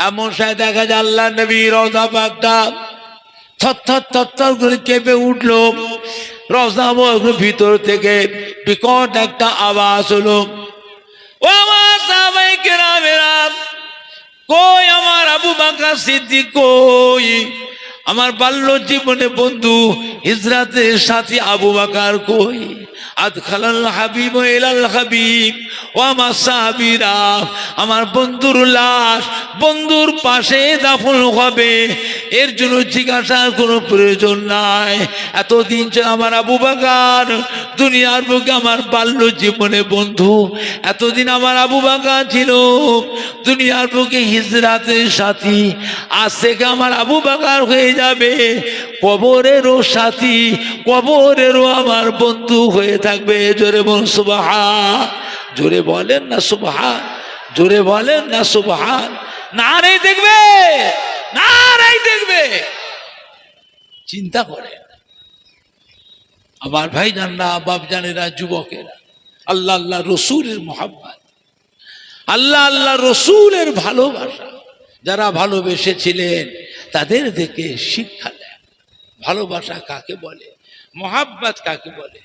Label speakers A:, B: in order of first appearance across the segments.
A: এমন সময় দেখা যায় আল্লাহ নবী রওজা পাকটা থরথর থরথর করে কেঁপে উঠলো। রওজা মুবারকের ভিতর থেকে বিকট একটা আওয়াজ হলো, ও আমার সাহাবায়ে কেরামেরা, কই আমার আবু বকর সিদ্দিক, কই আমার বাল্য জীবনে বন্ধু হিজরাতের সাথী আবু বকর কই? আদখালাল হাবিব ইলাল হাবিব। ও আমার সাহাবীরা, আমার বন্ধুর লাশ বন্ধুর পাশে দাফন হবে, এর জন্য জিজ্ঞাসার কোনো প্রয়োজন নাই। এতদিন ছিল আমার আবু বকর দুনিয়ার বুকে আমার বাল্য জীবনে বন্ধু, এতদিন আমার আবু বকর ছিল দুনিয়ার বুকে হিজরাতের সাথী, আজ থেকে আমার আবু বকর হয়ে যাবে কবরেরও সাথী, কবরেরও আমার বন্ধু হয়ে থাকবে। জোরে বলুন সুবহান। জোরে বলেন না সুবহান, জোরে বলেন না সুবহান। নারে দেখবে, নারে দেখবে। চিন্তা করেন আমার ভাই জানরা, বাপ জানেরা, যুবকেরা, আল্লাহ আল্লাহ রসুলের মোহাব্বত, আল্লাহ আল্লাহ রসুলের ভালোবাসা যারা ভালোবেসেছিলেন তাদের থেকে শিক্ষা দেন। ভালোবাসা কাকে বলে, মোহাব্বত কাকে বলে?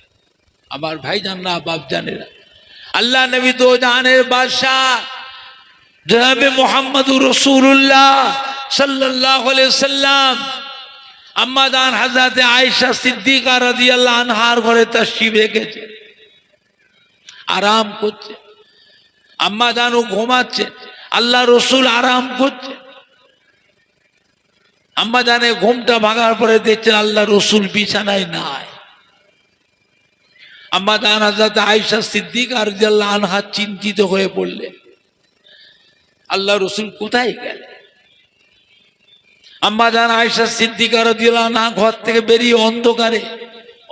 A: আমার ভাই জানরা, বাপ জানেরা, আল্লাহ নবী তো জানের বাদশাহ জনাবে মুহাম্মদুর রাসূলুল্লাহ সাল্লাল্লাহু আলাইহি সাল্লাম আম্মা জান হযরত আয়েশা সিদ্দিকা রাদিয়াল্লাহু আনহার ঘরে তাশরীফ রেখেছে, আরাম করছে। আম্মা জানও ঘুমাচ্ছে, আল্লাহ রসুল আরাম করছে। আম্মা জানে ঘুমটা ভাঙার পরে দেখছেন আল্লাহ রসুল বিছানায় নাই। আম্মা জান হযরত আয়েশা সিদ্দিকা রাদিয়াল্লাহু আনহা চিন্তিত হয়ে পড়লেন, আল্লাহ রসুল কোথায় গেলেন? আম্মা জান আয়েশা সিদ্দিকা রাদিয়াল্লাহু আনহা ঘর থেকে বেরিয়ে অন্ধকারে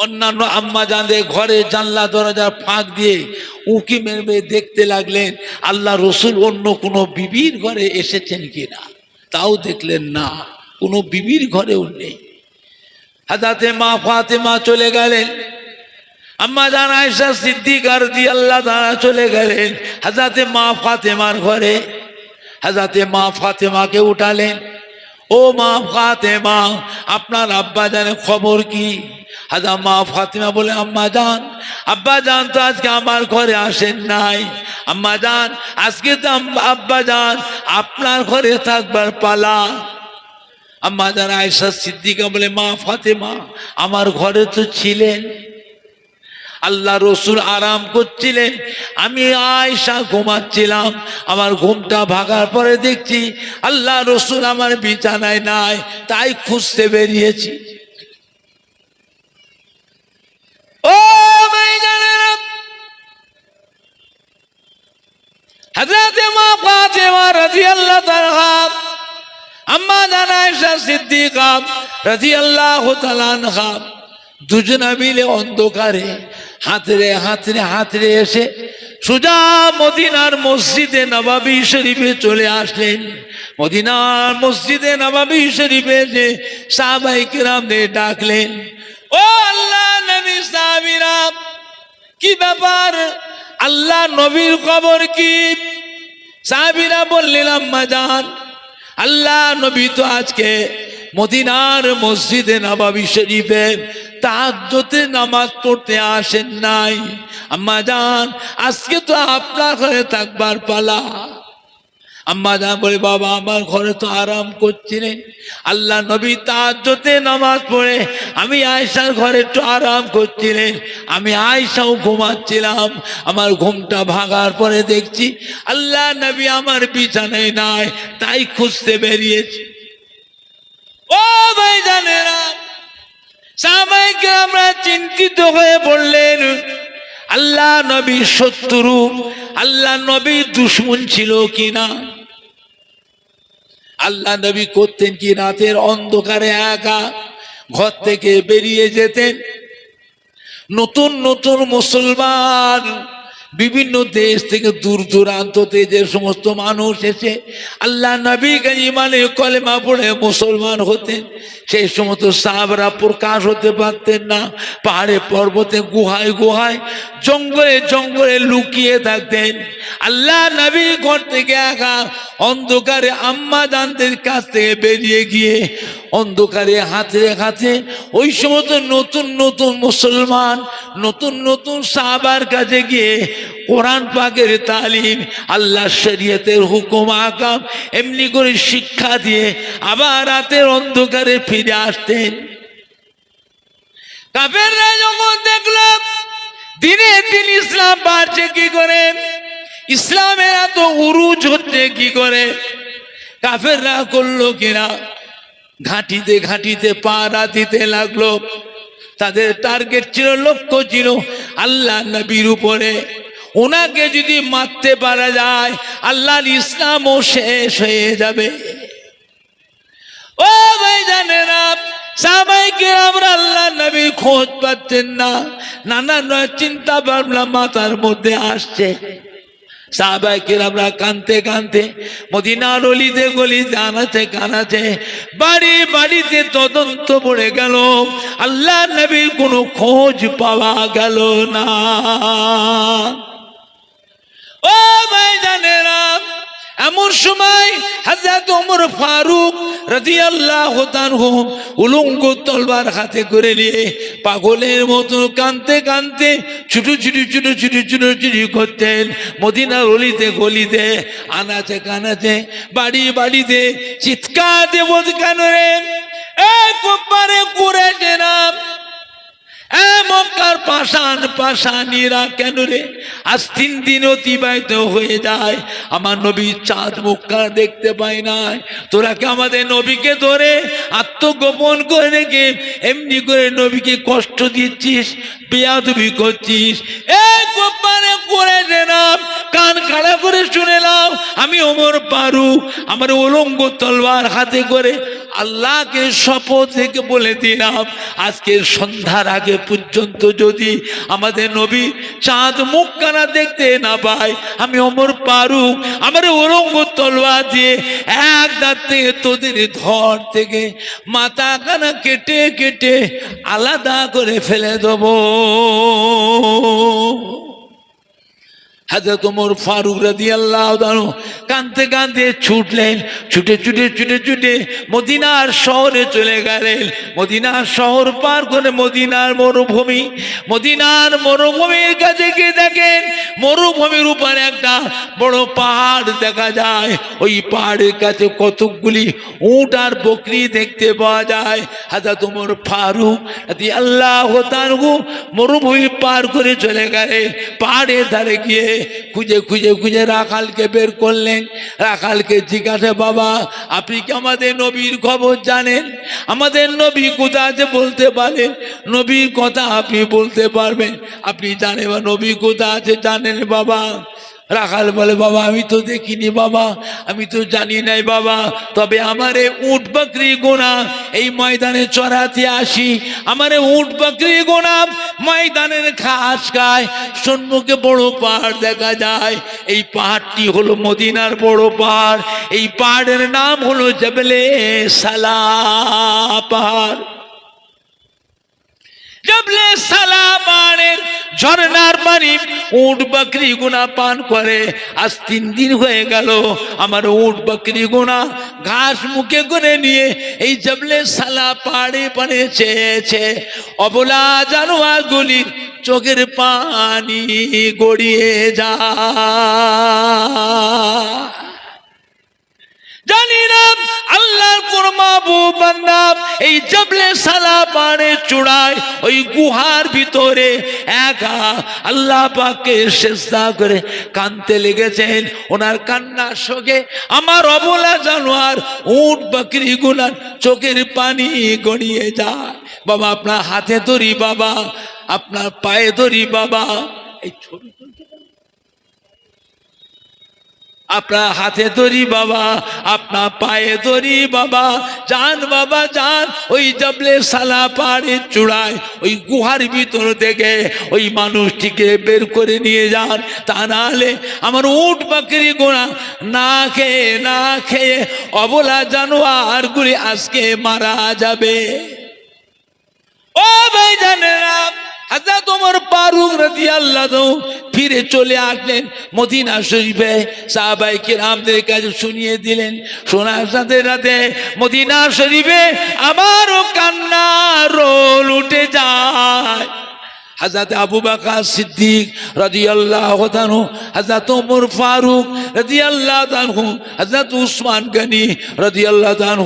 A: অন্যান্য আম্মা জানদের ঘরে জানলা দরজার ফাঁক দিয়ে উঁকি মেরে দেখতে লাগলেন আল্লাহ রসুল অন্য কোনো বিবির ঘরে এসেছেন কিনা। তাও দেখলেন না, কোনো বিবির ঘরেও নেই। হযরত মা ফাতেমা চলে গেলেন, আম্মা জান আয়েশা সিদ্দিকা রাদিয়াল্লাহু তাআলা চলে গেলেন হযরত মা ফাতেমার ঘরে। হযরত মা ফাতেমাকে উঠালেন, ও মা ফাতেমা, আপনার আব্বা জানের খবর কি? হযরত মা ফাতেমা বলে, আম্মা জান, আব্বা জান তো আজকে আমার ঘরে আসেন নাই। আম্মা জান, আজকে তো আব্বা জান আপনার ঘরে থাকবার পালা। আম্মা জান আয়েশা সিদ্দিকা বলে, মা ফাতেমা, আমার ঘরে তো ছিলেন, আল্লাহ রসুল আরাম করছিলেন, আমি আয়েশা ঘুমাচ্ছিলাম। আমার ঘুমটা ভাগার পরে দেখছি আল্লাহ রসুল আমার বিছানায় নাই, তাই খুঁজতে বেরিয়েছি। ও ভাইজানেরা, হযরত মা ফাতেমা রাদিয়াল্লাহু তাআলা আম্মা জান আয়েশা সিদ্দিকা রাদিয়াল্লাহু তাআলা আনহা দুজনা মিলে অন্ধকারে হাতড়ে হাতড়ে হাতড়ে এসে সোজা মদিনার মসজিদে নববী শরীফে চলে আসলেন। মদিনার মসজিদে নববী শরীফে যে সাহাবায়ে কেরামদের ডাকলেন, ও আল্লাহ নবী সাহাবীরা, কি ব্যাপার, আল্লাহ নবীর খবর কি? সাহাবীরা বললেন, আম্মা জান, আল্লাহ নবী তো আজকে মদিনার মসজিদে নববী শরীফে তাহাজ্জুদের নামাজ পড়তে আসেন নাই। আম্মা জান, আজকে তো আপনার ঘরে থাকবার পালা। আম্মা জান বলে, বাবা, আমার ঘরে তো আরাম করছিলেন, আল্লাহ নবী তাহাজ্জুদের নামাজ পড়ে আমি আয়েশার ঘরে একটু আরাম করছিলেন, আমি আয়েশাও ঘুমাচ্ছিলাম। আমার ঘুমটা ভাঙার পরে দেখছি আল্লাহ নবী আমার বিছানায় নাই, তাই খুঁজতে বেরিয়েছি। ও ভাই জানেরা, সাহাবায়ে কেরামরা চিন্তিত হয়ে পড়লেন, আল্লাহ নবীর শত্রু, আল্লাহ নবীর দুশমন ছিল কিনা? আল্লাহ নবী করতেন কি রাতের অন্ধকারে একা ঘর থেকে বেরিয়ে যেতেন। নতুন নতুন মুসলমান বিভিন্ন দেশ থেকে দূর দূরান্ততে যে সমস্ত মানুষ এসে আল্লাহ নবীকে ইমানে কলেমা পড়ে মুসলমান হতেন, সেই সমস্ত সাহাবারা প্রকাশ হতে পারতেন না, পাহাড়ে পর্বতে গুহায় গুহায় জঙ্গলে জঙ্গলে লুকিয়ে থাকতেন। আল্লাহ নবী ঘর থেকে একা অন্ধকারে আম্মা জানদের কাছ থেকে বেরিয়ে গিয়ে অন্ধকারে হাতে হাতে ওই সমস্ত নতুন নতুন মুসলমান নতুন নতুন সাহাবার কাছে গিয়ে কোরআন পাকের তালিম, আল্লাহ শরীয়তের হুকুম আকাম এমনি করে শিক্ষা দিয়ে আবার রাতের অন্ধকারে ফিরে আসতেন। কাফেররা যখন দেখলো দিনে দিন ইসলাম বাড়ছে কি করে, ইসলামের এত উরুজ হচ্ছে কি করে, কাফেররা করলো কিনা ঘাঁটিতে ঘাঁটিতে পাড়া দিতে লাগলো। তাদের টার্গেট ছিল, লক্ষ্য ছিল আল্লাহ নবীর উপরে। ওনাকে যদি মারতে পারা যায় আল্লাহর ইসলামও শেষ হয়ে যাবে। ও ভাই জানেন সাহাবায়ে আমরা আল্লাহ নবী খোঁজ পাচ্ছেন না, নানান চিন্তা ভাবনা মাথার মধ্যে আসছে। সাহাবায়ে কেরামরা কানতে কানতে মদিনার অলিতে গলিতে আনাচে কানাচে বাড়ি বাড়িতে তদন্ত পড়ে গেল, আল্লাহ নবীর কোনো খোঁজ পাওয়া গেল না। ও ভাই জানেরা এমন সময় হযরত ওমর ফারুক রাদিয়াল্লাহু তাআলা উলঙ্গ তলবার হাতে করে নিয়ে পাগলের মতো কাঁদতে কাঁদতে ছুটু ছুটু ছুটু ছুটু ছুটু ছুটু করতেন মদিনার অলিতে গলিতে আনাচে কানাচে বাড়ি বাড়িতে চিৎকার দিয়ে বলতে, কেন রে একবারে কুরাইশে না মক্কার পাষাণ পাষাণীরা কেন রে আজ 3 দিন অতিবাহিত হয়ে যায় আমার নবীর চাঁদ মুখটা দেখতে পাই নাই, তোরা কি আমাদের নবীকে ধরে আত্মগোপন করে রেখে এমনি করে নবীকে কষ্ট দিচ্ছিস, বেয়াদবি করছিস? একবারে কুরাইশে না কান খাড়া করে শুনে নাও, আমি ওমর ফারুক আমার উলঙ্গ তলোয়ার হাতে করে আল্লাহকে শপথ থেকে বলে দিলাম আজকের সন্ধ্যার আগে পর্যন্ত যদি আমাদের নবী চাঁদ মুখখানা দেখতে না পায়, আমি ওমর ফারুক আমার উলঙ্গ তলোয়ার দিয়ে এক দাঁত থেকে তোদের ধর থেকে মাথা কানা কেটে কেটে আলাদা করে ফেলে দেবো। হযরত ওমর ফারুক রাদিয়াল্লাহু তাআলা কাঁদতে কাঁদতে ছুটলেন, ছুটে ছুটে ছুটে ছুটে মদিনার শহরে চলে গেলেন। মদিনার শহর পার করে মদিনার মরুভূমি, মদিনার মরুভূমির কাছে গিয়ে দেখেন মরুভূমির উপরে একটা বড় পাহাড় দেখা যায়। ওই পাহাড়ের কাছে কতকগুলি উট আর বকরি দেখতে পাওয়া যায়। হযরত ওমর ফারুক রাদিয়াল্লাহু তাআলা মরুভূমি পার করে চলে গেলেন। পাহাড়ের ধারে গিয়ে খুঁজে খুঁজে খুঁজে রাখালকে বের করলেন। রাখালকে জিজ্ঞাসা, বাবা আপনি কি আমাদের নবীর খবর জানেন? আমাদের নবী কোথা আছে বলতে পারেন? নবীর কথা আপনি বলতে পারবেন? আপনি জানেন বা নবী কোথা আছে জানেন বাবা? রাখাল বলে, বাবা আমি তো দেখিনি বাবা, আমি তো জানি নাই বাবা, তবে আমারে উট বকরি গোনা এই ময়দানে চড়াতে আসি, আমারে উট বকরি গোনা ময়দানের ঘাস খায়, সম্মুখে বড় পাহাড় দেখা যায়। এই পাহাড়টি হলো মদিনার বড় পাহাড়। এই পাহাড়ের নাম হলো জবলে সালাহ পাহাড়। জবলে সালাহ পাহাড়ের ঝর্ণার পানি উট বকরি গুনা পান করে। আজ 3 দিন হয়ে গেল আমার উট বকরি গুনা ঘাস মুখে করে নিয়ে এই জবলে সালাহ পাহাড়ে পানে চেয়েছে। অবলা জানোয়ার গুলির চোখের পানি গড়িয়ে যায়। জানি না আল্লাহর কোন মাহবুব বান্দা এই জবলে সালাহ পাহাড়ের চূড়ায় ওই গুহার ভিতরে একা আল্লাহ পাককে সিজদা করে কাঁদতে লেগেছেন। ওনার কান্নার সঙ্গে আমার অবলা জানোয়ার উট বকরি গুনার চোখের পানি গড়িয়ে যায়। বাবা আপনার হাতে ধরি বাবা, আপনার পায়ে ধরি বাবা। এই ছবি আপনার হাতে ধরি বাবা, আপনার পায়ে ধরি বাবা, যান বাবা যান, ওই জবলে সালা পাহাড়ের চূড়ায় ওই গুহার ভিতর থেকে ওই মানুষটিকে বের করে নিয়ে যান, তা নাহলে আমার উট বাকরি গোনা না খেয়ে অবলা জানোয়ারগুলি আজকে মারা যাবে। ও ভাই জানেরা, হযরত ওমর ফারুক রাদিয়াল্লাহু ফিরে চলে আসলেন মদিনা শরীফে, সাহাবায়ে কিরামদের কাছে শুনিয়ে দিলেন। শোনার সাথে সাথে মদিনা শরীফে আমারও কান্নার রোল উঠে যায়। হযরত আবু বকর সিদ্দিক রাদিয়াল্লাহু তাআলা, হযরত ওমর ফারুক রাদিয়াল্লাহু তাআলা, হযরত উসমান গনি রাদিয়াল্লাহু তাআলা,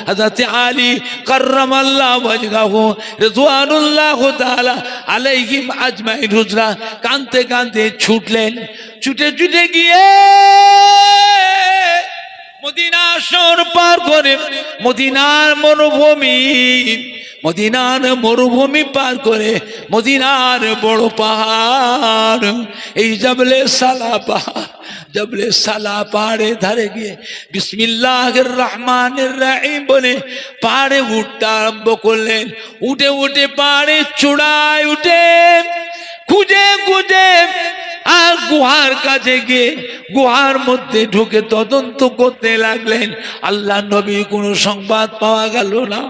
A: হযরত আলী কাররামাল্লাহু ওয়াজহাহু রিদওয়ানুল্লাহু তাআলা আলাইহিম আজমাইন হুজরা কাঁদতে কাঁদতে ছুটলেন। ছুটে গিয়ে মদিনা শহর পার করে মদিনার মরুভূমি পার করে মদিনার বড় পাহাড় এই জবলে সালা পাহাড়ে ধারে গিয়ে বিসমিল্লাহির রহমানির রহিম বলে পাহাড়ে উঠতে আরম্ভ করলেন। উঠে পাহাড়ে চূড়ায় উঠে খুঁজে আর গুহার কাছে গিয়ে গুহার মধ্যে ঢুকে তদন্ত করতে লাগলেন। আল্লাহ নবী কোনো সংবাদ পাওয়া গেল না,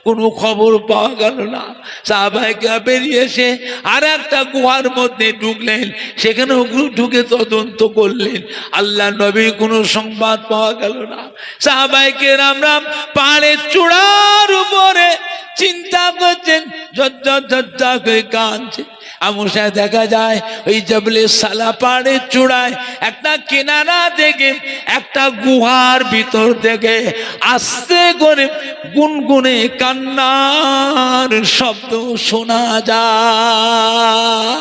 A: কোনো খবর পাওয়া গেল না। সাহাবায়ে কেরাম বেরিয়ে এসে আর একটা গুহার মধ্যে ঢুকলেন, সেখানেও ঢুকে তদন্ত করলেন। আল্লাহ নবী কোনো সংবাদ পাওয়া গেল না। সাহাবায়ে কেরামরা পাহাড়ের চূড়ার উপরে চিন্তা করছেন, ঝরঝর করে কাঁদছে। এমন সময় দেখা যায় ওই জবলে সালা পাহাড়ের চূড়ায় একটা কিনারা থেকে একটা গুহার ভিতর থেকে আস্তে করে গুনগুনে কান্নার শব্দ শোনা যায়।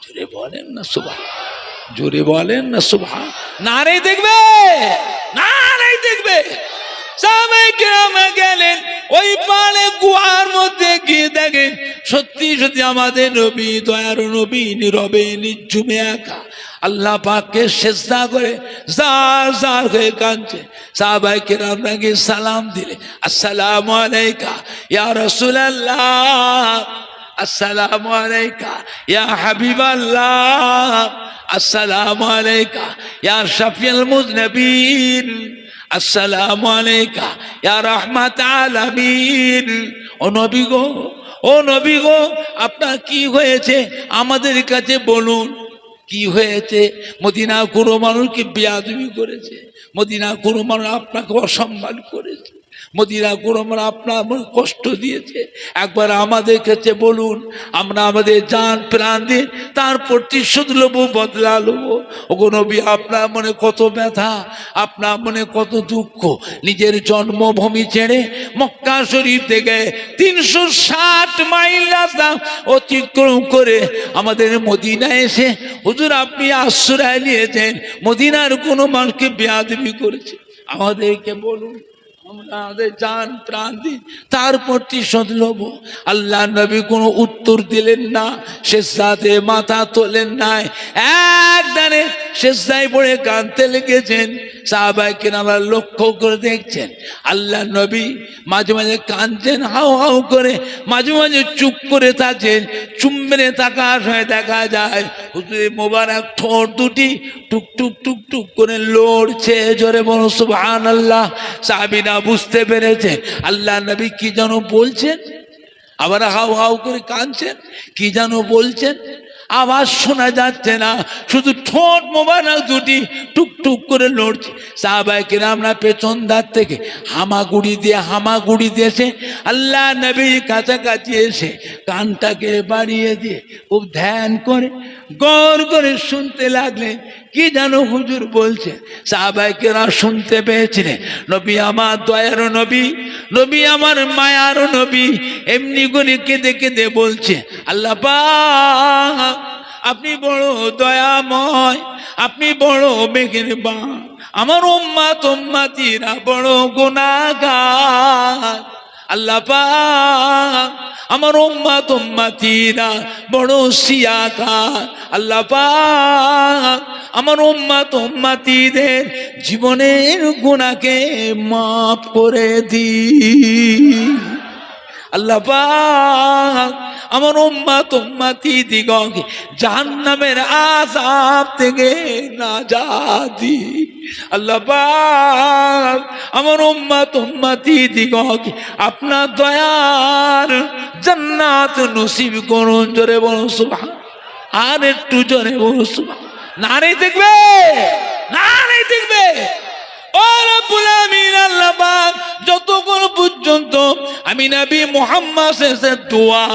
A: জোরে বলেন না সুবহান, নারে দেখবে। সাহাবায়ে কেরাম গেলেন ওই পাহাড়ে গুহার মধ্যে গিয়ে দেখেন সত্যি আমাদের নবী, দয়ার নবী নীরবে নিঝুমে একা আল্লাহ পাককে সিজদা করে জার হয়ে কাঁদছে। সাহাবায়ে কেরাম গিয়ে সালাম দিলে, আসসালামু আলাইকা ইয়া রাসূলুল্লাহ, আসসালামু আলাইকা ইয়া হাবিবাল্লাহ, আসসালামু আলাইকা ইয়া শাফিউল মুযনিবিন, আসসালামু আলাইকা ইয়া রাহমাতুল আলামিন। ও নবী গো আপনার কি হয়েছে আমাদের কাছে বলুন, কি হয়েছে? মদিনা কোনো মানুষকে বেয়াদবি করেছে, মদিনা কোনো মানুষ আপনাকে অসম্মান করেছে, মদিনা কোনো মানুষ আপনার কষ্ট দিয়েছে, একবার আমাদের কাছে বলুন, আমরা আমাদের জান প্রাণ দিয়ে তার প্রতিশোধ নেবো, বদলা নেবো। ওগো নবী আপনার মনে কত ব্যথা, আপনার মনে কত দুঃখ। নিজের জন্মভূমি ছেড়ে মক্কা শরীফ থেকে 360 মাইল রাস্তা অতিক্রম করে আমাদের মদিনায় এসে হুজুর আপনি আশ্রয় নিয়েছেন, মদিনার কোনো মানুষকে বেয়াদবি করেছে, আমাদেরকে বলুন, আমাদের জান প্রাণ দিন তার প্রতিশোধ নেব। আল্লাহ নবী কোনো উত্তর দিলেন না, সিজদাতে মাথা তোলেন নাই, একদানে সিজদায় পড়ে কাঁদতে লেগেছেন। সাহাবায়ে কেরাম লক্ষ্য করে দেখছেন আল্লাহ নবী মাঝে মাঝে কাঁদছেন হাউ করে, মাঝে মাঝে চুপ করে থাকেন। চুম্বনে তাকার সময় দেখা যায় হুজুরের মোবারক ঠোঁট দুটি টুক করে লড়ছে। জোরে বলো সুবহানাল্লাহ। সাহাবীরা বুঝতে পেরেছে আল্লাহ নবী কি যেন বলছেন, আবার হাউ করে কাঁদছেন, কি যেন বলছেন, আওয়াজ শোনা যাচ্ছে না, শুধু ঠোঁট মোবারক দুটি টুক করে লড়ছে। সাহাবায়ে কেরামরা পেছন ধার থেকে হামাগুড়ি দিয়েছে আল্লাহ নবীর কাছাকাছি এসে কানটাকে বাড়িয়ে দিয়ে খুব ধ্যান করে গৌর করে শুনতে লাগলেন কি যেন হুজুর বলছে। সাহাবায়ে কেরাম শুনতে পেয়েছিলেন নবী আমার দয়ার নবী, নবী আমার মায়ার নবী এমনি করে কেঁদে কেঁদে বলছে, আল্লাহ পাক আপনি বড় দয়াময়, আপনি বড় মেহেরবান, আমার উম্মতিরা বড় গুনাহগার, আল্লাহ পাক আমার উম্মত উম্মতিরা বড় সিয়াকার, আল্লাহ পাক আমার উম্মত উম্মতিদের জীবনের গুনাহকে মাফ করে দিন। আল্লাহ পাক আমার উম্মত উম্মতি দিগকে জাহান্নামের আযাব থেকে নাজাত দিন। আল্লাহ পাক আমার উম্মত উম্মতি দিগকে আপনার দয়ার জান্নাত নসিব করুন। জোরে বলুন সুবহান। আর একটু জোরে বলুন সুবহান। নারে দেখবে, নারে দেখবে। ও রব্বুল আমিন আল্লাহ পাক যতক্ষণ পর্যন্ত আমি নবী মুহাম্মদ এর দোয়া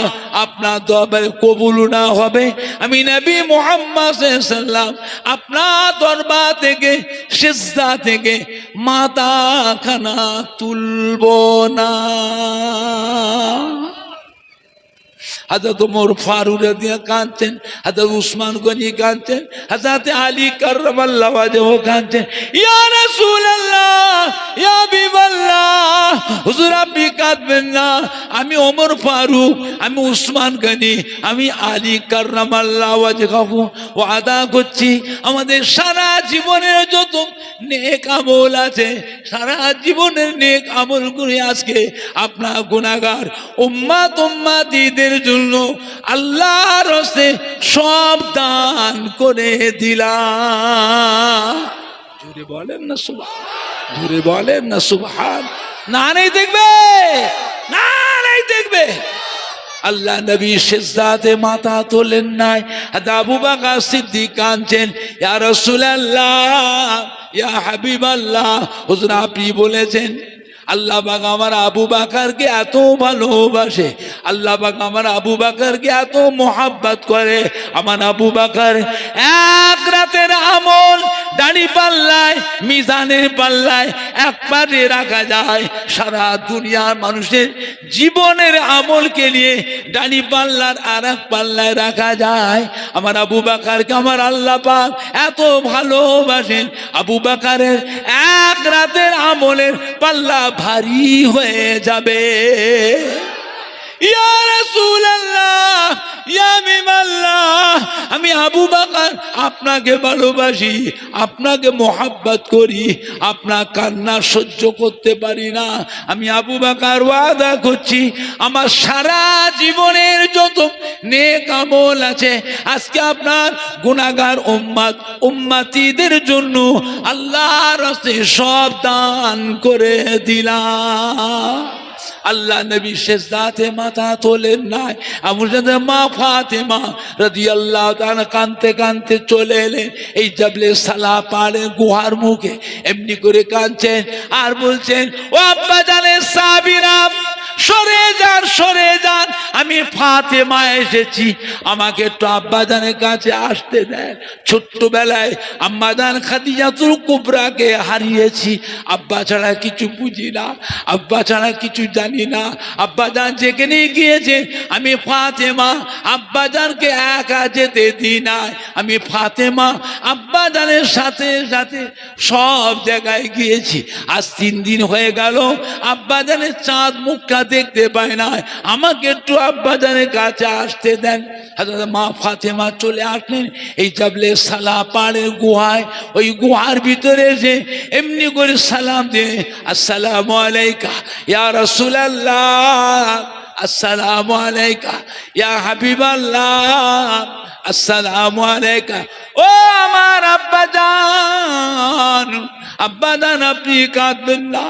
A: আপনার দরবারে কবুল না হবে, আমি নবী মুহাম্মদ সাল্লাল্লাহু আপনার দরবার থেকে সিজদা থেকে মাথা খানা তুলব না। হযরত ওমর ফারুক রাদিয়াল্লাহু কাঁদছেন, হযরত উসমান গনি কাঁদছেন, হযরত আলী কাররামাল্লাহু ওয়াজহু কাঁদছেন, ইয়া রাসূলুল্লাহ ইয়া হাবিবাল্লাহ, হুজুর আপনি কাঁদবেন না। আমি ওমর ফারুক, আমি উসমান গনি, আমি আলী কাররামাল্লাহু ওয়াজহু ওয়াদা করছি আমাদের সারা জীবনের যত নেক আমল আছে, সারা জীবনের নেক আমল করে আজকে আপনার গুনাহগার উম্মত উম্মতিদের জন্য আল্লাহর রাস্তায় সব দান করে দিলাম। জোরে বলেন না সুবহান, জোরে বলেন না সুবহান। না নাই দেখবে, না নাই দেখবে। আল্লাহ নবী সিজদাতে মাথা তোলেন নাই। আবু বকর সিদ্দিক কাঁদছেন, ইয়া রাসূলুল্লাহ ইয়া হাবিবাল্লাহ, হুজুর আপনি বলেছেন আল্লাহ পাক আমার আবু বকরকে এত ভালোবাসে, আল্লাহ পাক আমার আবু বকরকে এত মোহাব্বত করে। আমার আবু বকর এক রাতের আমল দাড়ি পাল্লায় মিজানের পাল্লায় একবারে রাখা যায়, সারা দুনিয়ার মানুষের জীবনের আমলকে নিয়ে দাড়ি পাল্লার আর এক পাল্লায় রাখা যায়। আমার আবু বকরকে আমার আল্লাহ পাক এত ভালোবাসেন, আবু বকরের এক রাতের আমলের পাল্লা ভারী হয়ে যাবে। ইয়া রাসূলুল্লাহ ইয়া হাবিবাল্লাহ, আমি আবু বকর আপনাকে ভালোবাসি, আপনাকে মোহাব্বত করি, আপনার কান্না সহ্য করতে পারি না। আমি আবু বকর ওয়াদা করছি আমার সারা জীবনের যত নেক আমল আছে আজকে আপনার গুনাহগার উম্মত উম্মতিদের জন্য আল্লাহর রাস্তায় সব দান করে দিলাম। আল্লাহ নবী সিজদাতে মাথা তোলেন নাই। আমাদের মা ফাতেমা রাদিয়াল্লাহু তাআলা কাঁদতে কাঁদতে চলে এলেন এই জাবলে সালা পাড়ে গুহার মুখে, এমনি করে কাঁদছেন আর বলছেন, ও আব্বা জানের সাহাবীরা সরে যান, সরে যান, আমি ফাতেমা এসেছি, আমাকে একটু আব্বাজানের কাছে আসতে দেন। ছোট্টবেলায় আম্মাজান খাদিজাতুল কুবরাকে হারিয়েছি, আব্বা ছাড়া কিছু বুঝি না, আব্বা ছাড়া কিছু জানি না। আব্বাজান যেখানে গিয়েছে আমি ফাতেমা আব্বাজানকে একা যেতে দিই না, আমি ফাতেমা আব্বাজানের সাথে সাথে সব জায়গায় গিয়েছি। আজ 3 দিন হয়ে গেল আব্বাজানের চাঁদ মুখটা দেখতে পায় না, আমাকে একটু আব্বাজানের কাছে আসতে দেন। হযরত মা ফাতেমা চলে আসলেন এই জাবলে সালা পাড়ের গুহায়, ওই গুহার ভিতরে এসে এমনি করে সালাম দিয়ে, আসসালামু আলাইকা ইয়া রাসূলুল্লাহ, আসসালামু আলাইকা ইয়া হাবিবাল্লাহ, আসসালামু আলাইকা। ও আমার আব্বাজান, আব্বাজান আপনি কাঁদবেন না,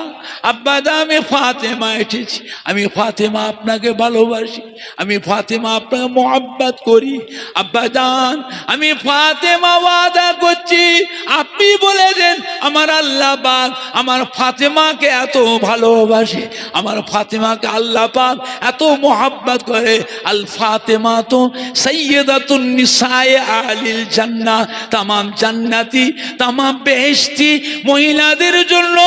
A: আব্বাজান আমি ফাতেমা এসেছি, আমি ফাতেমা আপনাকে ভালোবাসি, আমি ফাতেমা আপনাকে মোহাব্বত করি। আব্বাজান আমি ফাতেমা ওয়াদা করছি আপনি বলেছেন আমার আল্লাহ পাক আমার ফাতেমাকে এত ভালোবাসে, আমার ফাতেমাকে আল্লাহ পাক এত মোহাব্বত করে। আল ফাতেমা তো সাইয়্যিদাতুন নিসায়ে আহলিল জান্নাহ, তামাম জান্নাতি তামাম বেহেশতি মহিলাদের জন্য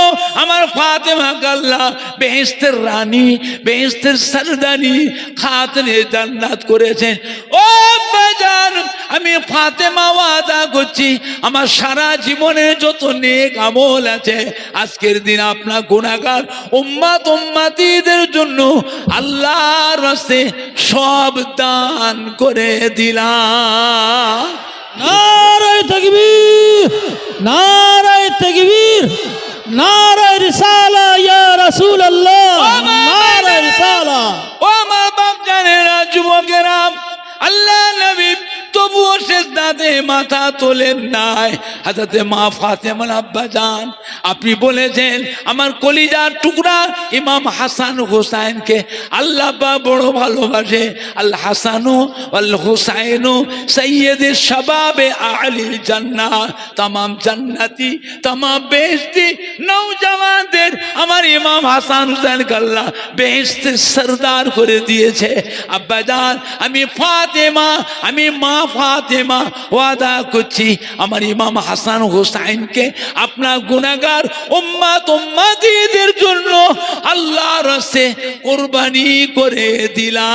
A: আমার ফাতেমা পাক আল্লাহ বেহেশতের রানী, বেহেশতের সরদারি, খাতুনে জান্নাত করেছেন। ও আব্বাজান, আমি ফাতেমা ওয়াদা করছি আমার সারা জীবনের যত নেক আমল আছে আজকের দিন আপনার গুনাহগার উম্মত উম্মতিদের জন্য আল্লাহর রাস্তায় সব দান করে দিলাম।
B: নারায়ে তাকবীর, নারায়ে তাকবীর, নারায়ে রিসালা ইয়া রাসূলুল্লাহ, নারায়ে রিসালা।
A: ও আমার বাপ জানেরা, যুবকেরা, আল্লাহ নবী তবুও সিজদাতে মাথা তোলেন নাই। হযরতে মা ফাতেমার আব্বা জান, আপনি বলেছেন আমার কলিজার টুকরা ইমাম হাসান হুসাইনকে আল্লাহ পাক বড় ভালোবাসে। আল হাসানু ওয়াল হুসাইনু সাইয়্যিদুশ শাবাবে আলিল জান্নাহ, तमाम জান্নাতি तमाम বেহেশতি নওজওয়ানদের আমার ইমাম হাসান হুসাইনকে আল্লাহ বেহেশতের সরদার করে দিয়েছে। আব্বা জান, আমি ফাতেমা, আমি মা ফাতেমা ওয়াদা করছি আমার ইমাম হাসান হুসাইনকে আপনার গুনাহগার উম্মত উম্মতিদের জন্য আল্লাহর রাস্তায় কুরবানি করে দিলাম।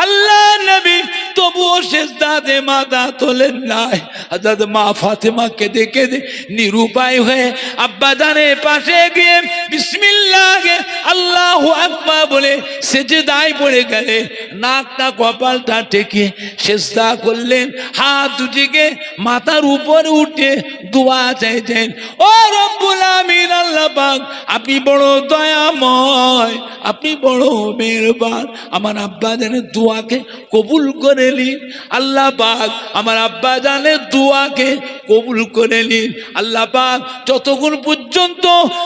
A: আল্লাহ নবী তবুও সিজদাতে মাথা তোলেন নাই। হযরত মা ফাতেমা কেঁদে কেঁদে নিরুপায় হয়ে আব্বাজানের পাশে গিয়ে বিসমিল্লাহ আল্লাহু আকবার বলে সিজদায় পড়ে গেলেন। নাকটা কপালটা ঠেকে সিজদা করলেন, হাত দুটিকে মাথার উপরে উঠে দোয়া চাইছেন। ও রব্বুল আমিন, আল্লাহ পাক আপনি বড় দয়াময়, আপনি বড় মেহেরবান, আমার আব্বাজানের দোয়াকে কবুল করে নিন। আল্লাহ পাক আমার আব্বাজানের দোয়াকে কবুল করে নিন। আল্লাহ পাক যতক্ষণ পর্যন্ত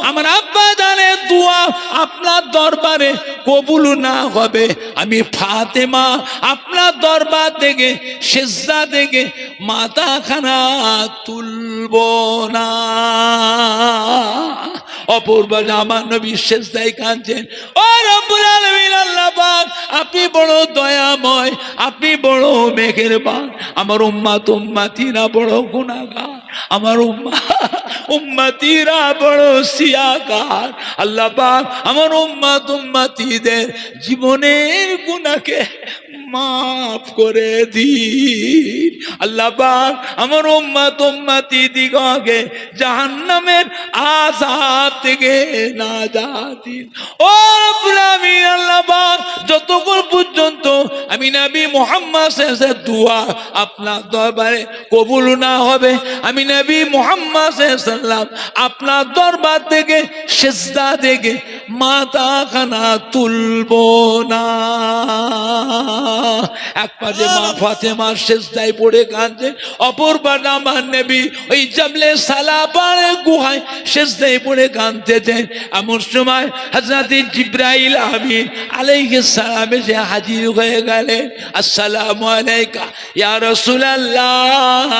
A: আমার আব্বাজানের দোয়া আপনার দরবারে কবুল না হবে আমি ফাতেমা আপনার দরবার থেকে সিজদা থেকে মাথাখানা তুলব না। অপূর্ব আমার নবী সিজদায় কাঁদছেন। ও রব্বুল আলামিন, আল্লাহ পাক আপনি বড় দয়াময়, আপনি বড় মেহেরবান, আমার উম্মত উম্মতিরা বড় গুনাহগার, আমার উম্মতিরা বড় সিয়াকার। আল্লাহ পাক আমার উম্মত উম্মতিদের জীবনের গুনাহকে মাফ করে দিন। আল্লাহ পাক আমার উম্মত উম্মতি দিগকে জাহান্নামের আযাব থেকে নাজাত দিন। ও রব্বুল আমিন, আল্লাহ পাক যতক্ষণ পর্যন্ত আমি নবী মুহাম্মদ সাল্লাল্লাহু আলাইহি দোয়া আপনার দরবারে কবুল না হবে আমি নবী মুহাম্মদ সাল্লাল্লাহু আপনার দরবার থেকে সিজদা থেকে মাথাখানা তুলব না। এক পাশে মা ফাতেমার সিজদায় পড়ে কাঁদছেন, অপর পাশে আমার নবী ওই জাবলে সালাবার গুহায় সিজদায় পড়ে কাঁদতেছেন। এমন সময় হযরত জিবরাইল আমিন আলাইহিস সালাম এসে হাজির হয়ে গেলেন। আসসালামু আলাইকা ইয়া রাসূলুল্লাহ,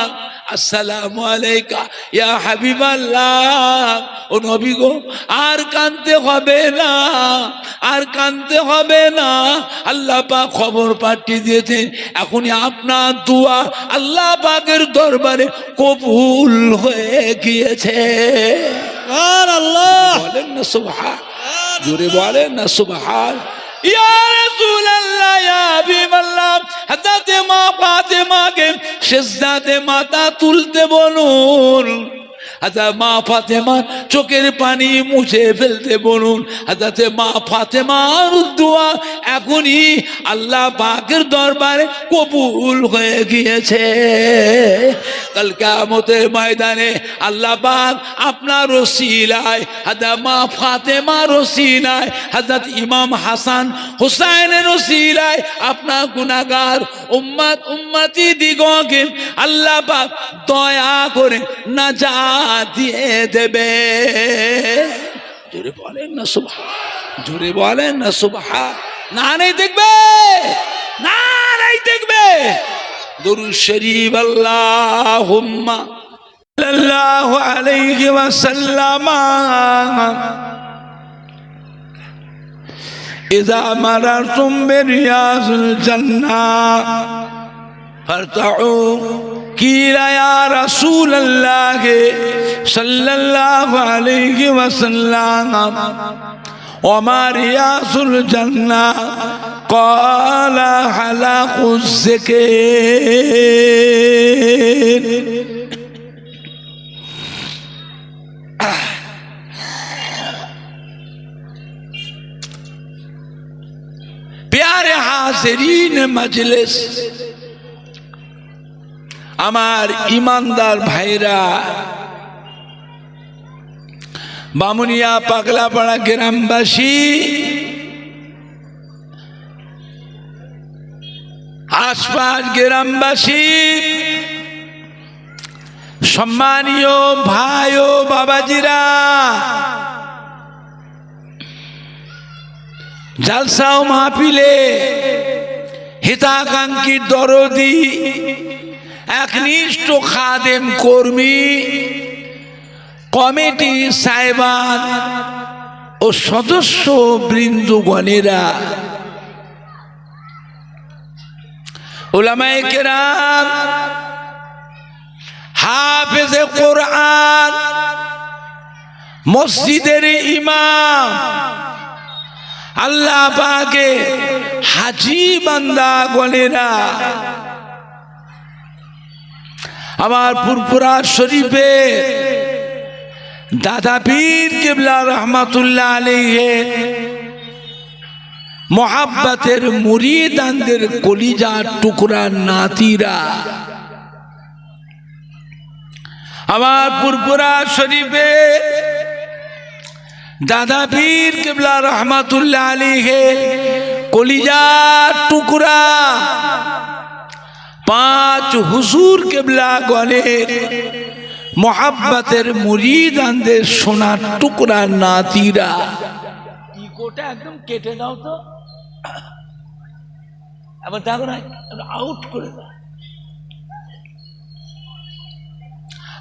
A: আসসালামু আলাইকা ইয়া হাবিবাল্লাহ। ও নবী গো, আর কাঁদতে হবে না, আর কাঁদতে হবে না। আল্লাহ পাক খবর পাঠিয়ে দিয়েছেন এখনই আপনার দোয়া আল্লাহ পাকের দরবারে কবুল হয়ে গিয়েছে।
B: সুবহানাল্লাহ,
A: বলেন না সুবহান, জোরে বলেন না সুবহান। ইয়া রাসূলুল্লাহ, ইয়া হাবিবাল্লাহ, হযরত মা ফাতেমাকে সিজদাতে মাথা তুলতে বলুন। হযরত মা ফাতেমার চোখের পানি মুছে ফেলতে বলুন। হযরত মা ফাতেমার দোয়া এখনই আল্লাহ পাকের দরবারে কবুল হয়ে গিয়েছে। কাল কিয়ামতের ময়দানে আল্লাহ পাক আপনার ওসিলায় হযরত মা ফাতেমার ওসিলায় হযরত ইমাম হাসান হুসাইনের ওসিলায় আপনার গুনাহগার উম্মত উম্মতি দিগকে আল্লাহ পাক দয়া করে নাজাত দিয়ে দেবে। জোরে বলেন না সুবহান, জোরে বলেন না সুবহান। না নাই দেখবে, না নাই দেখবে। দুরূদ শরীফ আল্লাহুম্মা সাল্লাল্লাহু আলাইহি ওয়াসাল্লাম। ইযা মারারতুম বিরিয়াজিল জান্নাহ ফারতাউ কিলা ইয়া রাসূলুল্লাহ সাল্লাল্লাহু আলাইহি ওয়াসাল্লাম ওমা রিয়াজুল জান্নাহ ক্বালা হালাকুজ যিকির। प्यारे हाज़रीन मजलिस, আমার ইমানদার ভাইরা, বামুনিয়া পাগলাপাড়া গ্রামবাসী, আশপাশ গ্রামবাসী, সম্মানীয় ভাই ও বাবাজিরা, জালসা ও মাহফিলে হিতাকাঙ্ক্ষী দরদি একনিষ্ঠ খাদেম কর্মী, কমিটি সাহেবান ও সদস্য বৃন্দগণেরা, উলামায়ে কেরাম, হাফেজে কোরআন, মসজিদের ইমাম, আল্লাহ পাকে হাজি বান্দা গণেরা, আমার ফুরফুরা শরীফে দাদা পীর কিবলা রহমাতুল্লাহ আলাইহি মোহাব্বতের মুরিদানদের কলিজার টুকরা নাতিরা, আমার ফুরফুরা শরীফে দাদা পীর কিবলা রহমাতুল্লাহ আলাইহি কলিজার টুকরা পাঁচ হুজুর কিবলা গণের মোহাব্বতের মুরিদানদের সোনার টুকরা নাতিরা। ইকোটা একদম কেটে দাও তো, আবার দেখো না, আউট করে দাও।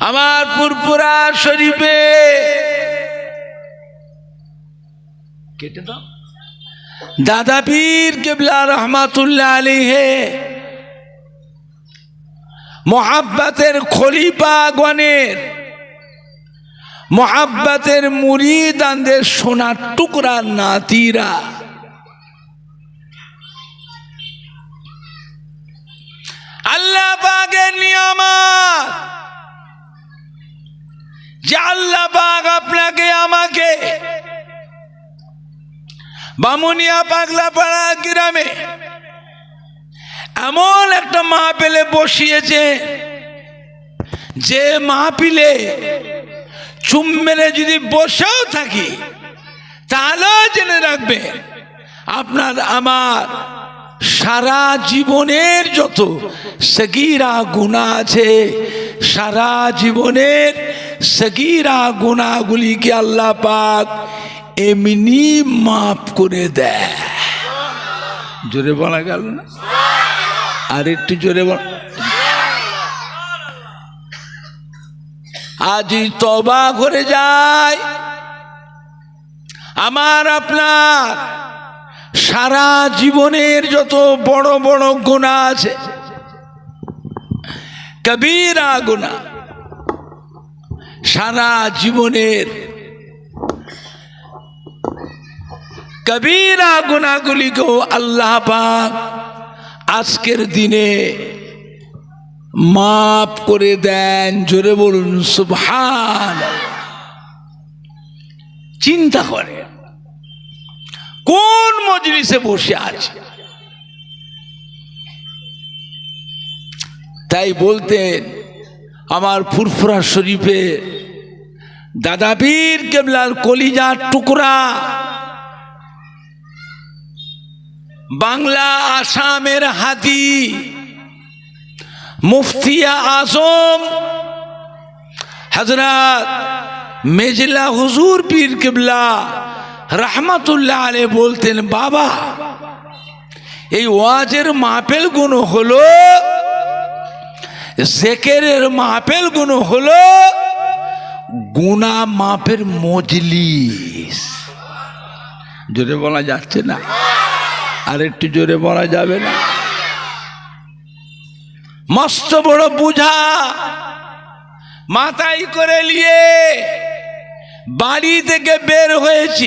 A: আমার ফুরফুরা শরীফে কেটে দাও দাদা পীর কিবলা রহমাতুল্লাহ আলাইহি মোহাব্বতের খলিফা গণের মোহাব্বতের মুরিদানদের সোনার টুকরা নাতিরা, আল্লাহ পাকের নিয়ামত যে আল্লাহ পাক আপনাকে আমাকে বামুনিয়া পাগলাপাড়া গ্রামে এমন একটা মাহফিলে বসিয়েছে, যে মাহফিলে চুম মেরে যদি বসেও থাকি তাহলে জেনে রাখবে আপনার আমার সারা জীবনের যত সগীরা গুনাহ আছে, সারা জীবনের সগীরা গুনাহগুলিকে আল্লাহ পাক এমনি মাফ করে দেয়। জোরে বলা গেল না? আর একটু জোরে বল। আজই তওবা করে যায় আমার আপনার সারা জীবনের যত বড় বড় গুনাহ আছে, কবিরা গুনাহ, সারা জীবনের কবিরা গুনাহগুলিকেও আল্লাহ পাক আজকের দিনে মাফ করে দেন। জোরে বলুন সুবহানাল্লাহ। চিন্তা করে কোন মজলিসে বসে আছে। তাই বলতেন আমার ফুরফুরা শরীফে দাদা পীর কেবলার কলিজার টুকরা, বাংলা আসামের হাতি, মুফতিয়া আজম হযরত মেজলা হুজুর পীর কেবলা রহমাতুল্লাহ আলাইহি বলতেন, বাবা এই ওয়াজের মাহফিল গুলো হলো, জিকিরের মাহফিল গুলো হলো গুনাহ মাফের মজলিস। জোরে বলা যাচ্ছে না? আর একটু জোরে বলা যাবে না? মস্ত বড় বুঝা মাথায় করে নিয়ে বাড়ি থেকে বের হয়েছি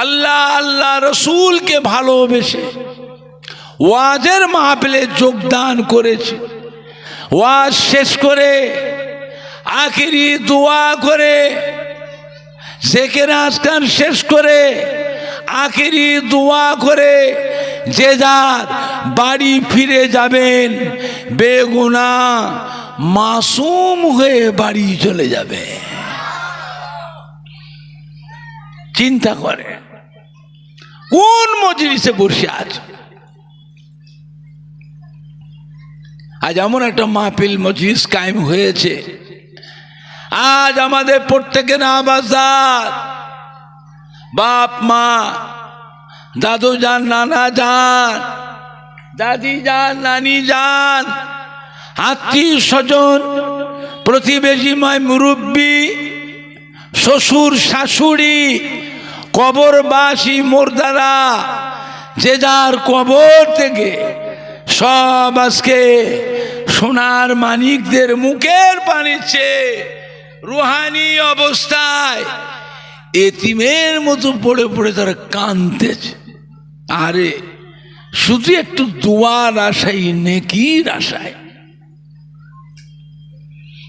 A: আল্লাহ আল্লাহ রসুলকে ভালোবেসে ওয়াজের মাহফিলে যোগদান করেছি। ওয়াজ শেষ করে আখিরি দোয়া করে জিকির আজকার শেষ করে আখিরি দোয়া করে যে যার বাড়ি ফিরে যাবেন বেগুনাহ মাসুম হয়ে বাড়ি চলে যাবে। চিন্তা করে কোন মজলিসে বসে আছে। আজ এমন একটা মাহফিল মজলিস কায়েম হয়েছে, আজ আমাদের প্রত্যেকের আবাসার বাপ মা দাদু যান নানা যান দাদি যান নানি যান আত্মীয় স্বজন প্রতিবেশী মায় মুরব্বী শ্বশুর শাশুড়ি কবরবাসী মোর্দারা যে যার কবর থেকে সব আজকে সোনার মানিকদের মুখের পানিছে রুহানি অবস্থায় এতিমের মতো পড়ে পড়ে তারা কাঁদতেছে। আরে শুধু একটু দোয়ার আশায় নেকির আশায়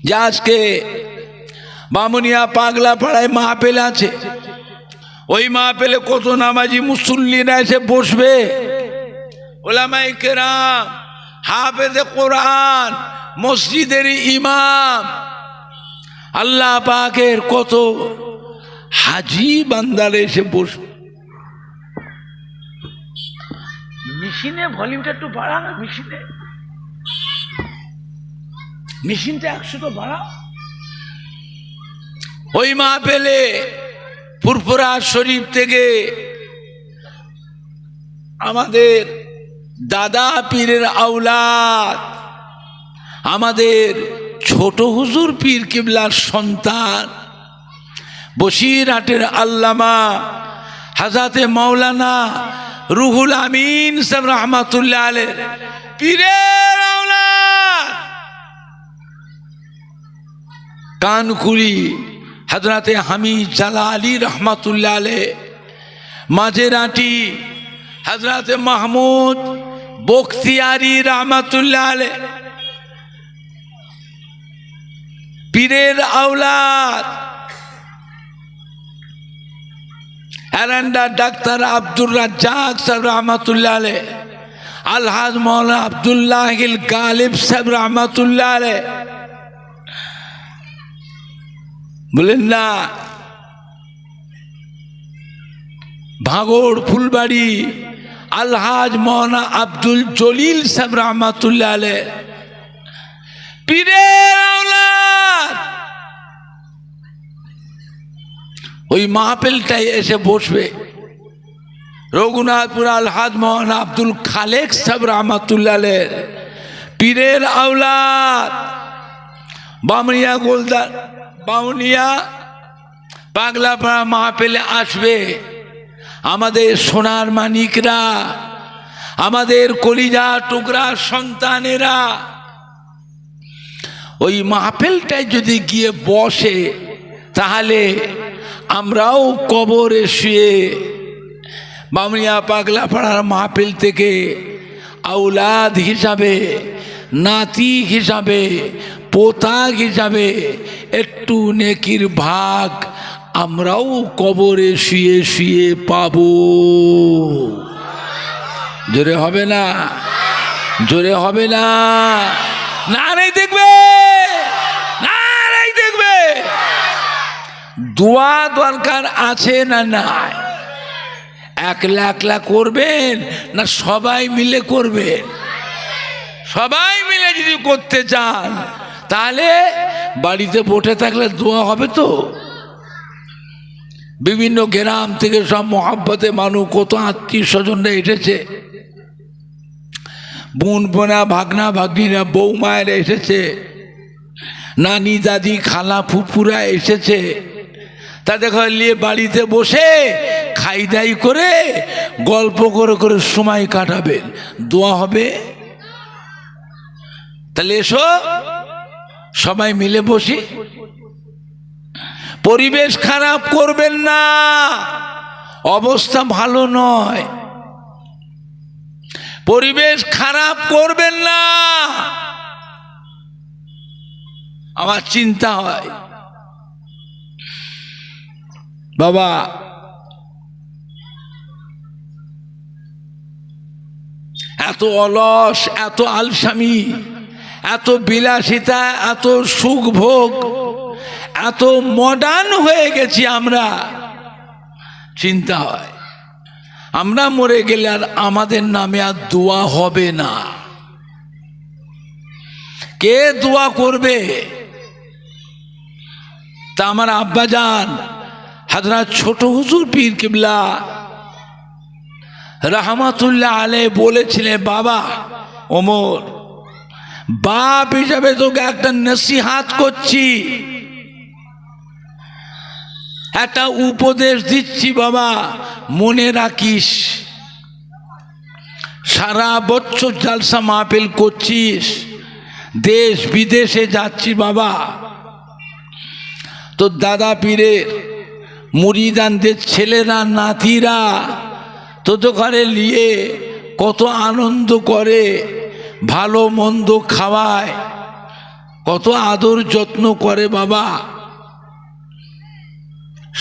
A: যে আজকে বামুনিয়া পাগলা পাড়ায় মাহফিল আছে, ওই মাহফিলে কত নামাজি মুসল্লিরা এসে বসবে, ওলামায়ে কেরাম হাফেজে কোরআন মসজিদের ইমাম আল্লাহ পাকের কত হাজি বান্দারে এসে বসবে। মেশিনে ভলিউমটা একটু বাড়া না, মেশিনটা 100 বাড়া। ওই মাহফিলে ফুরফুরা শরীফ থেকে আমাদের দাদা পীরের আওলাদ আমাদের ছোট হুজুর পীর কিবলার সন্তান বসিরহাটের আল্লামা হাজরাতে মাওলানা রুহুল আমিন সাহেব রহমাতুল্লাহ আলাইহি পীরের আওলাদ কানকুড়ি হযরতে হামিদ জালালি রহমাতুল্লাহ আলাইহি মাঝেরাটি হযরতে মাহমুদ বখতিয়ারি রহমাতুল্লাহ আলাইহি পীরের আওলাদ এরান্ডা ডাক্তার আব্দুর রাজ্জাক সাহেব রহমাতুল্লাহ আলাইহি আলহাজ মৌলানা আব্দুল্লাহিল গালিব সাহেব রহমাতুল্লাহ আলাইহি বলেন না ভাগড় ফুলবাড়ি আলহাজ মৌলানা আব্দুল জলিল সাহেব রহমাতুল্লাহ আলাইহি পীরের আওলাদ ওই মাহফিলটাই এসে বসবে। রঘুনাথপুর আলহাজ মৌলানা আব্দুল খালেক সাহেব রহমাতুল্লাহ আলাইহি পীরের আওলাদ বামনিয়া গোলদার বাউনিয়া পাগলাপাড়া মাহফিলে আসবে আমাদের সোনার মানিকরা, আমাদের কলিজা টুকরা সন্তানেরা। ওই মাহফিলটায় যদি গিয়ে বসে তাহলে আমরাও কবরে শুয়ে বামনিয়া পাগলাপাড়ার মাহফিল থেকে আওলাদ হিসাবে নাতি হিসাবে পোতা হিসাবে একটু নেকির ভাগ আমরাও কবরে শুয়ে শুয়ে পাবো। জোরে হবে না, জোরে হবে না, নারাই দেখবে, নারাই দেখবে। দোয়া দরকার আছে না নাই? একলা একলা করবেন না সবাই মিলে করবেন? সবাই মিলে যদি করতে চান তাহলে বাড়িতে বসে থাকলে দোয়া হবে তো। বিভিন্ন গ্রাম থেকে সব মহব্বতে মানুষ কত আত্মীয় স্বজনরা এসেছে, বোন বোনা ভাগনা ভাগ্নিরা বৌমায়েরা এসেছে, নানি দাদি খালা ফুপুরা এসেছে। তাদের ঘরে নিয়ে বাড়িতে বসে খাই দাই করে গল্প করে করে সময় কাটাবেন, দোয়া হবে। তাহলে এসো সবাই মিলে বসি। পরিবেশ খারাপ করবেন না, অবস্থা ভালো নয়। পরিবেশ খারাপ করবেন না। আমার চিন্তা হয় বাবা, এত অলস, এত আলসামি, এত বিলাসিতা, এত সুখ ভোগ, এত মডার্ন হয়ে গেছি আমরা। চিন্তা হয় আমরা মরে গেলে আর আমাদের নামে আর দোয়া হবে না। কে দোয়া করবে? তা আমার আব্বাজান হযরত ছোট হুজুর পীর কিবলা রহমাতুল্লাহ আলাইহি বলেছিলেন, বাবা ওমর, বাপ হিসাবে তোকে একটা নসিহত করছি, একটা উপদেশ দিচ্ছি বাবা, মনে রাখিস। সারা বছর জালসা মাহফিল করছিস, দেশ বিদেশে যাচ্ছি বাবা, তো দাদা পীরের মুরিদানদের ছেলেরা নাতিরা তোদের ঘরে নিয়ে কত আনন্দ করে, ভালো মন্দ খাওয়ায়, কত আদর যত্ন করে বাবা।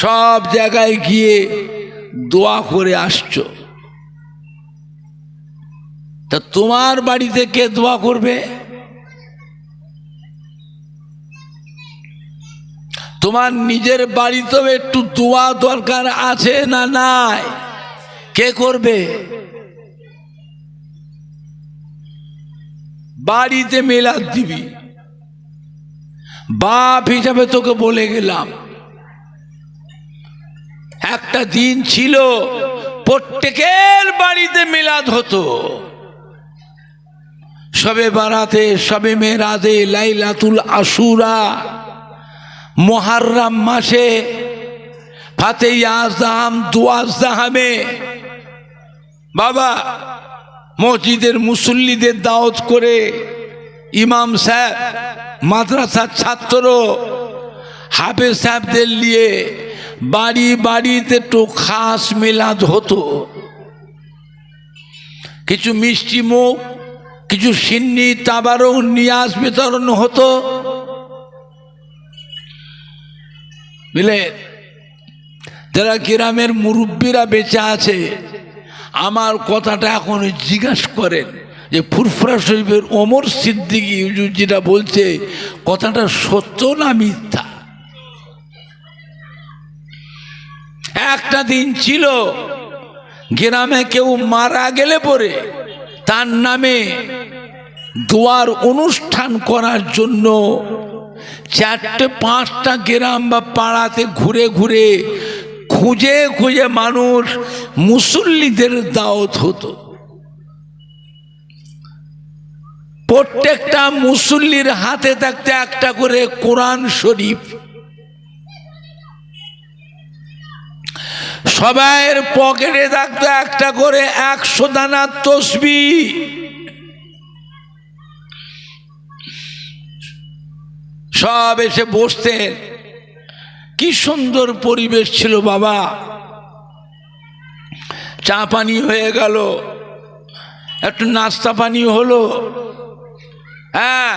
A: সব জায়গায় গিয়ে দোয়া করে আসছো, তা তোমার বাড়িতে কে দোয়া করবে? তোমার নিজের বাড়িতেও একটু দোয়া দরকার আছে না নাই? কে করবে? বাড়িতে মিলাদ দিবি, বাপ হিসাবে তোকে বলে গেলাম। একটা দিন ছিল প্রত্যেকের বাড়িতে মিলাদ হতো, শবে বারাতে, শবে মেরাজে, লাইলাতুল আশুরা, মুহররম মাসে, ফাতে আজম, দুয়াজদামে বাবা মসজিদের মুসল্লিদের দাওয়াত করে, ইমাম সাহেব, মাদ্রাসার ছাত্র, হাফেজ সাহেবদের নিয়ে বাড়ি বাড়িতে তো খাস মিলাদ হতো। কিছু মিষ্টি মুখ, কিছু সিন্নি, তাবারক, নিয়াজ বিতরণ হতো। বুঝলেন? যারা গ্রামের মুরব্বীরা বেঁচে আছে, আমার কথাটা এখন জিজ্ঞাসা করেন যে ফুরফুরা শরীফের ওমর সিদ্দিকী হুজুর যেটা বলছে, কথাটা সত্য না মিথ্যা? একটা দিন ছিল গ্রামে কেউ মারা গেলে পরে তার নামে দোয়ার অনুষ্ঠান করার জন্য 4-5টা গ্রাম বা পাড়াতে ঘুরে ঘুরে খুঁজে খুঁজে মানুষ মুসল্লিদের দাওয়াত হতো। প্রত্যেকটা মুসল্লির হাতে থাকতে একটা করে কোরআন শরীফ, সবাইয়ের পকেটে থাকতো একটা করে 100 দানা তসবিহ। সব এসে বসতেন, কি সুন্দর পরিবেশ ছিল বাবা। চা পানি হয়ে গেল, একটু নাস্তা পানি হলো, হ্যাঁ,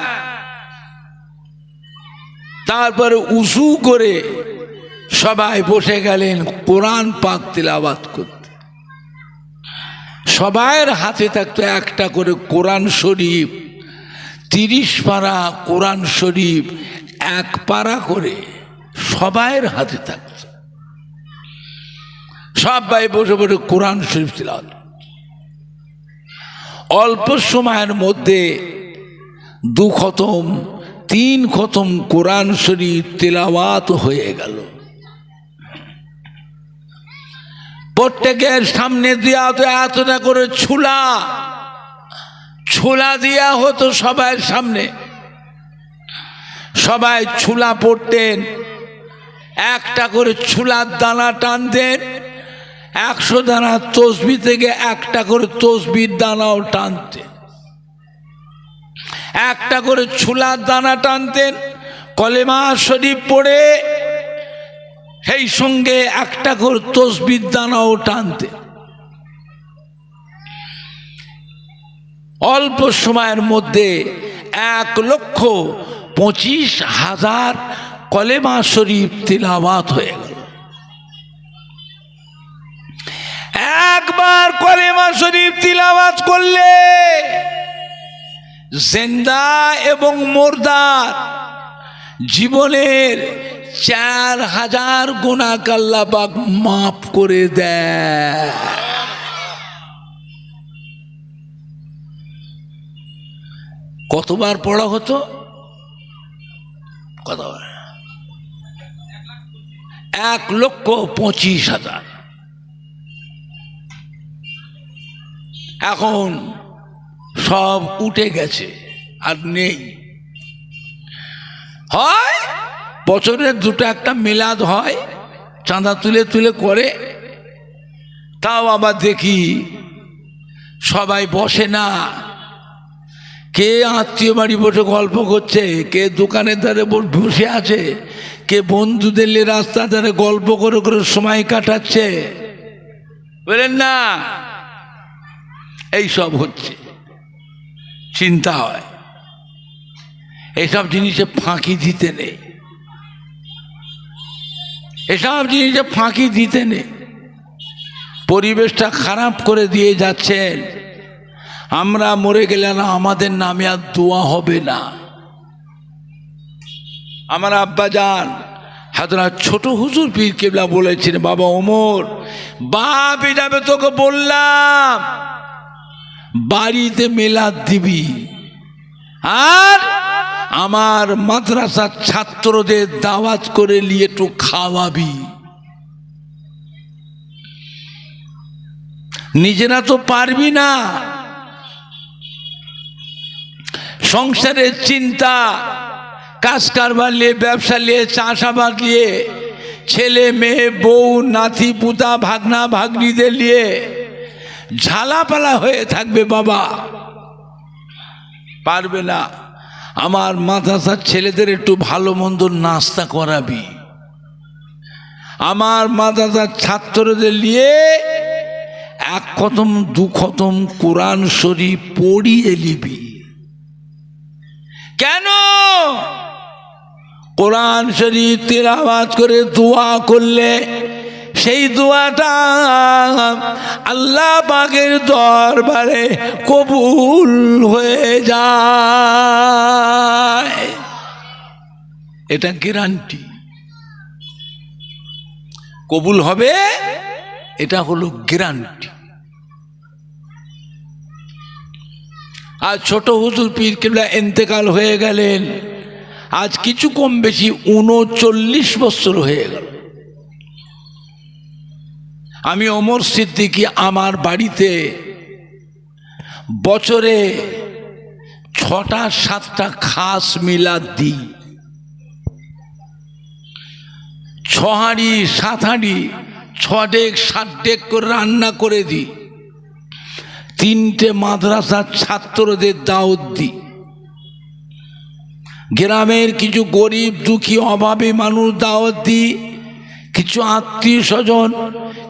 A: তারপরে উজু করে সবাই বসে গেলেন কোরআন পাক তিলাওয়াত করতে। সবাইয়ের হাতে থাকতো একটা করে কোরআন শরীফ, 30 পারা কোরআন শরীফ, 1 পারা করে সবাইয়ের হাতে থাকত। সবাই বসে বসে কোরআন শরীফ তিলাওয়াত। অল্প সময়ের মধ্যে 2 খতম 3 খতম কোরআন শরীফ তিলাওয়াত হয়ে গেল। প্রত্যেকের সামনে দেওয়া হতো এতটা করে ছোলা দেওয়া হতো সবার সামনে। সবাই ছোলা পড়তেন, একটা করে ছোলার দানা টানতেন, 100 দানা তসবিহ থেকে একটা করে তসবির দানাও টানতেন। একটা করে ছোলার দানা টানতেন, কলেমা শরীফ পড়ে সেই সঙ্গে একটা করে তসবির দানাও টানতেন। অল্প সময়ের মধ্যে 1,25,000 কলেমা শরীফ তিলাওয়াত হয়ে গেল। একবার কলেমা শরীফ তিলাওয়াত করলে জিন্দা এবং মুর্দার জীবনের 4,000 গুনাহ আল্লাহ পাক মাফ করে দেয়। কতবার পড়া হতো? কতবার? 1,25,000। এখন সব উঠে গেছে, আর নেই। হয় বছরের দুটো একটা মিলাদ হয়, চাঁদা তুলে তুলে করে, তাও আবার দেখি সবাই বসে না। কে আত্মীয় বাড়ি বসে গল্প করছে, কে দোকানের ধারে বসে আছে, কে বন্ধুদের নিয়ে রাস্তার ধারে গল্প করে করে সময় কাটাচ্ছে, বলেন না? এই সব হচ্ছে। চিন্তা হয় এসব জিনিসে ফাঁকি দিতে নেই, এসব জিনিসে ফাঁকি দিতে নেই। পরিবেশটা খারাপ করে দিয়ে যাচ্ছেন। আমরা মরে গেলে না আমাদের নামে আর দোয়া হবে না। আমার আব্বা যান হযরত ছোট হুজুর পীর কেবলা বলেছেন, বাবা ওমর, বাপ যাবে তোকে বললাম বাড়িতে মিলাদ দিবি, আর আমার মাদ্রাসার ছাত্রদের দাওয়াত করে নিয়ে একটু খাওয়াবি। নিজেরা তো পারবি না, সংসারের চিন্তা, কাজ কারবার নিয়ে, ব্যবসা নিয়ে, চাষাবাদ নিয়ে, ছেলে মেয়ে বউ নাতি পুতা ভাগনা ভাগ্নিদের নিয়ে ঝালাপালা হয়ে থাকবে। বাবা পারবে না। আমার মাদ্রাসার ছেলেদের একটু ভালো মন্দ নাস্তা করাবি, আমার মাদ্রাসার ছাত্রদের নিয়ে 1 খতম 2 খতম কোরআন শরীফ পড়িয়ে নিবি। কেন? কোরআন শরীফ তিলাওয়াত করে দোয়া করলে সেই দোয়াটা আল্লাহ পাকের দরবারে কবুল হয়ে যায়। এটা গ্যারান্টি, কবুল হবে, এটা হলো গ্যারান্টি। আজ ছোট হুজুর পীর কেবলা ইন্তেকাল হয়ে গেলেন, আজ কিছু কম বেশি 39 বছর হয়ে গেল। আমি ওমর সিদ্দিকী আমার বাড়িতে বছরে 6টা-7টা খাস মিলাদ দিই। 6 হাঁড়ি 7 হাঁড়ি 6 ডেক 7 ডেক করে রান্না করে দিই। 3টে মাদ্রাসার ছাত্রদের দাওয়াত দিই। গ্রামের কিছু গরিব দুঃখী অভাবী মানুষ দাওয়াত দিই, কিছু আত্মীয় স্বজন,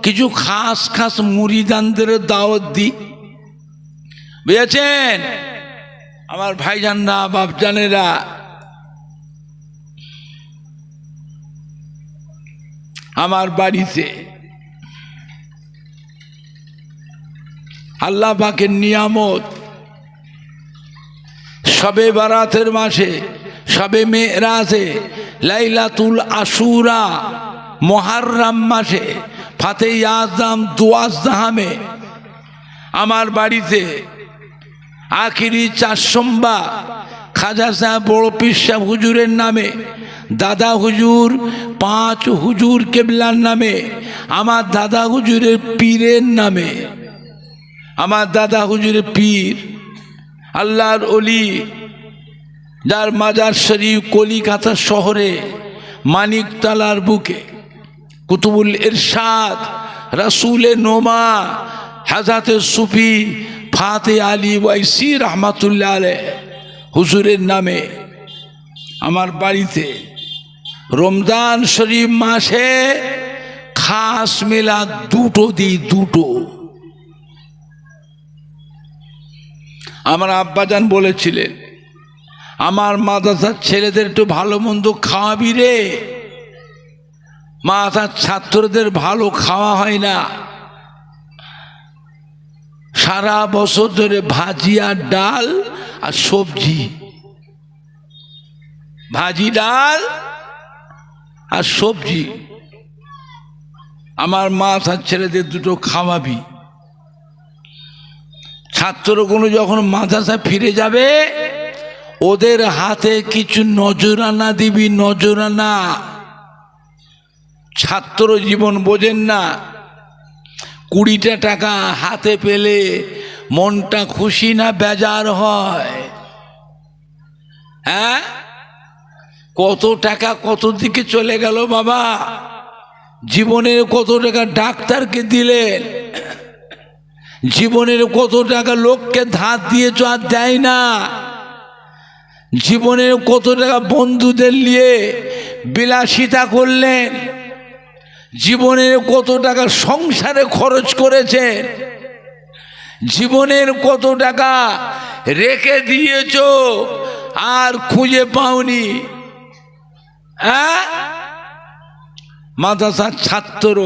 A: কিছু খাস খাস মুরিদানদের দাওয়াত দিই। বুঝেছেন আমার ভাইজানরা, বাপজানেরা? আমার বাড়িতে আল্লাহ পাকের নিয়ামত, শবে বারাতের মাসে, শবে মেরাজে, লাইলাতুল আশুরা, মুহররম মাসে, ফাতে আজম দুয়াজদাহামে আমার বাড়িতে আখিরি 4 সোমবার খাজা সাহেব বড় পীর সাহেব হুজুরের নামে, দাদা হুজুর 5 হুজুর কেবলার নামে, আমার দাদা হুজুরের পীরের নামে, আমার দাদা হুজুরের পীর আল্লাহর ওলি, যার মাজার শরীফ কলিকাতা শহরে মানিকতলার বুকে, কুতুবুল ইরশাদ রাসূলে নোমা হযরত সুফি ফাতে আলী ওয়াইসি রহমাতুল্লাহ আলাইহ হুজুরের নামে আমার বাড়িতে রমজান শরীফ মাসে খাস মিলাদ দুটো দিই, দুটো। আমার আব্বাজান বলেছিলেন, আমার মাদ্রাসার ছেলেদের একটু ভালো মন্দ খাওয়াবি রে, মাদ্রাসার ছাত্রদের ভালো খাওয়া হয় না, সারা বছর ধরে ভাজি আর ডাল আর সবজি, ভাজি ডাল আর সবজি, আমার মাদ্রাসার ছেলেদের দুটো খাওয়াবি। ছাত্রগুলো যখন মাদ্রাসা ফিরে যাবে ওদের হাতে কিছু নজরানা দিবি, নজরানা। ছাত্র জীবন বোঝেন না, 20টা টাকা হাতে পেলে মনটা খুশি না বেজার হয়? হ্যাঁ, কত টাকা কত দিকে চলে গেল বাবা। জীবনের কত টাকা ডাক্তারকে দিলেন, জীবনের কত টাকা লোককে ধার দিয়েছ আর দেয় না, জীবনের কত টাকা বন্ধুদের নিয়ে বিলাসিতা করলেন, জীবনের কত টাকা সংসারে খরচ করেছেন, জীবনের কত টাকা রেখে দিয়েছ আর খুঁজে পাওনি। হ্যাঁ, মাদ্রাসার ছাত্র